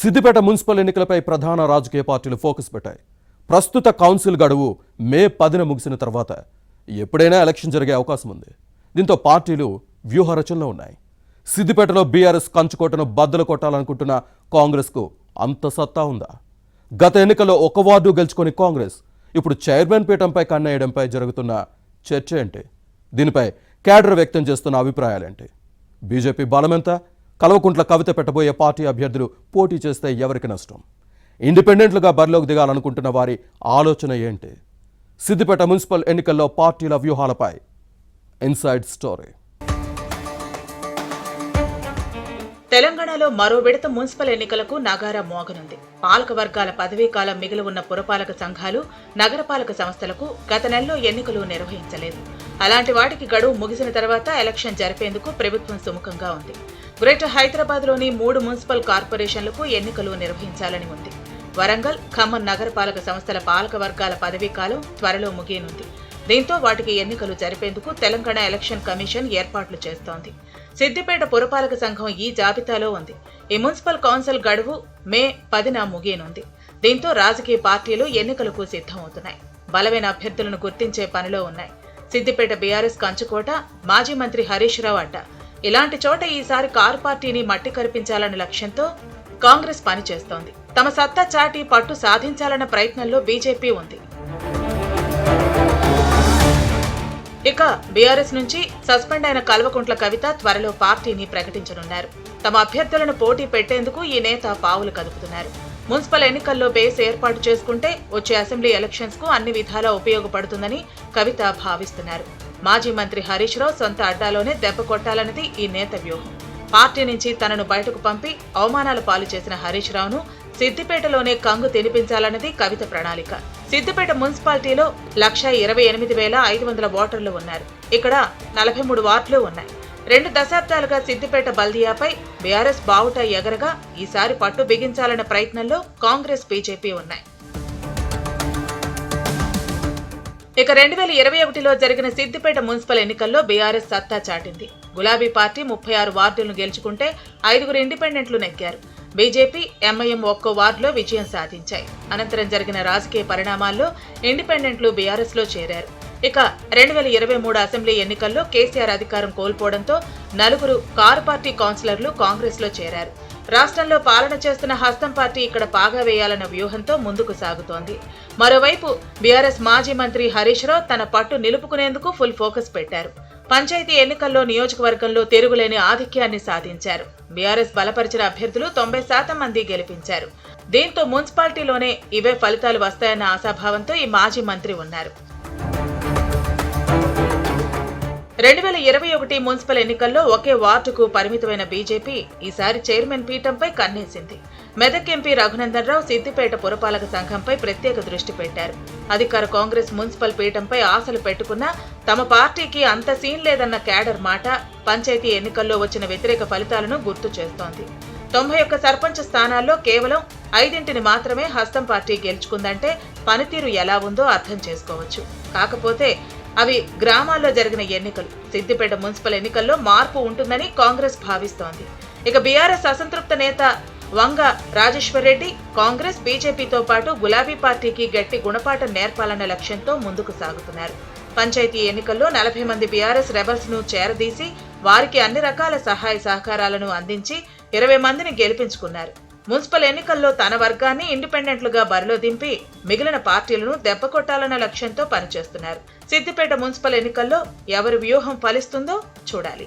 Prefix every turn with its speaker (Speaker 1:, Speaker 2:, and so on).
Speaker 1: Siddipet municipal ఎన్నికలపై ప్రధాన రాజకీయ పార్టీలు ఫోకస్ పెట్టాయి. ప్రస్తుత కౌన్సిల్ గడువు మే 10న ముగిసిన తర్వాత ఎప్పుడైనా ఎలక్షన్ జరిగే అవకాశం ఉంది. దీంతో పార్టీలు వ్యూహ రచనలో ఉన్నాయి. సిద్దిపేటలో బీఆర్ఎస్ కంచుకోటను బద్దలు కొట్టాలనుకుంటున్న కాంగ్రెస్కు అంత సత్తా ఉందా? గత ఎన్నికల్లో ఒక వార్డు గెలుచుకొని కాంగ్రెస్ ఇప్పుడు చైర్మన్ పీఠంపై కన్నేయడంపై జరుగుతున్న చర్చ ఏంటి? దీనిపై క్యాడర్ వ్యక్తం చేస్తున్న అభిప్రాయాలేంటి? బీజేపీ బలమెంత? కల్వకుంట్ల కవిత పెట్టబోయే పార్టీ అభ్యర్థులు పోటీ చేస్తే ఎవరికి నష్టం? ఇండిపెండెంట్లుగా బరిలోకి దిగాలనుకుంటున్న వారి ఆలోచన ఏంటి? సిద్దిపేట మున్సిపల్ ఎన్నికల్లో పార్టీల వ్యూహాలపై ఇన్సైడ్ స్టోరీ.
Speaker 2: తెలంగాణలో మరో విడత మున్సిపల్ ఎన్నికలకు నగారా మోగనుంది. పాలక వర్గాల పదవీకాలం మిగిలి ఉన్న పురపాలక సంఘాలు, నగరపాలక సంస్థలకు గత నెలలో ఎన్నికలు నిర్వహించలేదు. అలాంటి వాటికి గడువు ముగిసిన తర్వాత ఎలక్షన్ జరిపేందుకు ప్రభుత్వం సుముఖంగా ఉంది. గ్రేటర్ హైదరాబాద్లోని 3 మున్సిపల్ కార్పొరేషన్లకు ఎన్నికలు నిర్వహించాలని ఉంది. వరంగల్, ఖమ్మం నగరపాలక సంస్థల పాలక వర్గాల పదవీకాలం త్వరలో ముగియనుంది. దీంతో వాటికి ఎన్నికలు జరిపేందుకు తెలంగాణ ఎలక్షన్ కమిషన్ ఏర్పాట్లు చేస్తోంది. సిద్దిపేట పురపాలక సంఘం ఈ జాబితాలో ఉంది. ఈ మున్సిపల్ కౌన్సిల్ గడువు మే 10న ముగియనుంది. దీంతో రాజకీయ పార్టీలు ఎన్నికలకు సిద్ధమవుతున్నాయి. బలమైన అభ్యర్థులను గుర్తించే పనిలో ఉన్నాయి. సిద్దిపేట బీఆర్ఎస్ కంచుకోట, మాజీ మంత్రి హరీష్ రావు అడ్డ. ఇలాంటి చోట ఈసారి కారు పార్టీని మట్టి కరిపించాలన్న లక్ష్యంతో కాంగ్రెస్ పనిచేస్తోంది. తమ సత్తా చాటి పట్టు సాధించాలన్న ప్రయత్నంలో బీజేపీ ఉంది. ఇక బీఆర్ఎస్ నుంచి సస్పెండ్ అయిన కల్వకుంట్ల కవిత త్వరలో పార్టీని ప్రకటించనున్నారు. తమ అభ్యర్థులను పోటీ పెట్టేందుకు ఈ నేత పావులు కదుపుతున్నారు. మున్సిపల్ ఎన్నికల్లో బేస్ ఏర్పాటు చేసుకుంటే వచ్చే అసెంబ్లీ ఎలక్షన్స్ కు అన్ని విధాలా ఉపయోగపడుతుందని కవిత భావిస్తున్నారు. మాజీ మంత్రి హరీష్ రావు సొంత అడ్డాలోనే దెబ్బ కొట్టాలన్నది ఈ నేత వ్యూహం. పార్టీ నుంచి తనను బయటకు పంపి అవమానాల పాలు చేసిన హరీష్ రావును సిద్దిపేటలోనే కంగు తినిపించాలన్నది కవిత ప్రణాళిక. సిద్దిపేట మున్సిపాలిటీలో 128,500 ఓటర్లు ఉన్నారు. ఇక్కడ 43 వార్డులు ఉన్నాయి. 2 దశాబ్దాలుగా సిద్దిపేట బల్దియాపై బీఆర్ఎస్ బావుట ఎగరగా ఈసారి పట్టు బిగించాలన్న ప్రయత్నంలో కాంగ్రెస్, బీజేపీ ఉన్నాయి. ఇక 2021లో జరిగిన సిద్దిపేట మున్సిపల్ ఎన్నికల్లో బీఆర్ఎస్ సత్తా చాటింది. గులాబీ పార్టీ 36 వార్డులను గెలుచుకుంటే 5 ఇండిపెండెంట్లు నెగ్గారు. బీజేపీ, ఎంఐఎం ఒక్కో వార్డులో విజయం సాధించాయి. అనంతరం జరిగిన రాజకీయ పరిణామాల్లో ఇండిపెండెంట్లు బీఆర్ఎస్ లో చేరారు. ఇక 2023 అసెంబ్లీ ఎన్నికల్లో కేసీఆర్ అధికారం కోల్పోవడంతో 4 కారు పార్టీ కౌన్సిలర్లు కాంగ్రెస్ లో చేరారు. రాష్ట్రంలో పాలన చేస్తున్న హస్తం పార్టీ ఇక్కడ పాగా వేయాలన్న వ్యూహంతో ముందుకు సాగుతోంది. మరోవైపు బీఆర్ఎస్ మాజీ మంత్రి హరీష్ రావు తన పట్టు నిలుపుకునేందుకు ఫుల్ ఫోకస్ పెట్టారు. పంచాయతీ ఎన్నికల్లో నియోజకవర్గంలో తిరుగులేని ఆధిక్యాన్ని సాధించారు. బీఆర్ఎస్ బలపరిచిన అభ్యర్థులు 90% మంది గెలిపించారు. దీంతో మున్సిపాలిటీలోనే ఇవే ఫలితాలు వస్తాయన్న ఆశాభావంతో ఈ మాజీ మంత్రి ఉన్నారు. 2021 మున్సిపల్ ఎన్నికల్లో ఒకే వార్డుకు పరిమితమైన బీజేపీ ఈసారి చైర్మన్ పీఠంపై కన్నేసింది. మెదక్ ఎంపీ రఘునందన్ రావు సిద్దిపేట పురపాలక సంఘంపై ప్రత్యేక దృష్టి పెట్టారు. అధికార కాంగ్రెస్ మున్సిపల్ పీఠంపై ఆశలు పెట్టుకున్నా తమ పార్టీకి అంత సీన్ లేదన్న క్యాడర్ మాట పంచాయతీ ఎన్నికల్లో వచ్చిన వ్యతిరేక ఫలితాలను గుర్తు చేస్తోంది. 91 సర్పంచ్ స్థానాల్లో కేవలం 5 మాత్రమే హస్తం పార్టీ గెలుచుకుందంటే పనితీరు ఎలా ఉందో అర్థం చేసుకోవచ్చు. కాకపోతే అవి గ్రామాల్లో జరిగిన ఎన్నికలు. సిద్దిపేట మున్సిపల్ ఎన్నికల్లో మార్పు ఉంటుందని కాంగ్రెస్ భావిస్తోంది. ఇక బీఆర్ఎస్ అసంతృప్త నేత వంగ రాజేశ్వర్ రెడ్డి కాంగ్రెస్, బీజేపీతో పాటు గులాబీ పార్టీకి గట్టి గుణపాఠం నేర్పాలన్న లక్ష్యంతో ముందుకు సాగుతున్నారు. పంచాయతీ ఎన్నికల్లో 40 మంది బీఆర్ఎస్ రెబల్స్ ను చేరదీసి వారికి అన్ని రకాల సహాయ సహకారాలను అందించి 20 మందిని గెలిపించుకున్నారు. మున్సిపల్ ఎన్నికల్లో తన వర్గాన్ని ఇండిపెండెంట్లుగా బరిలో దింపి మిగిలిన పార్టీలను దెబ్బకొట్టాలన్న లక్ష్యంతో పనిచేస్తున్నారు. సిద్దిపేట మున్సిపల్ ఎన్నికల్లో ఎవరి వ్యూహం ఫలిస్తుందో చూడాలి.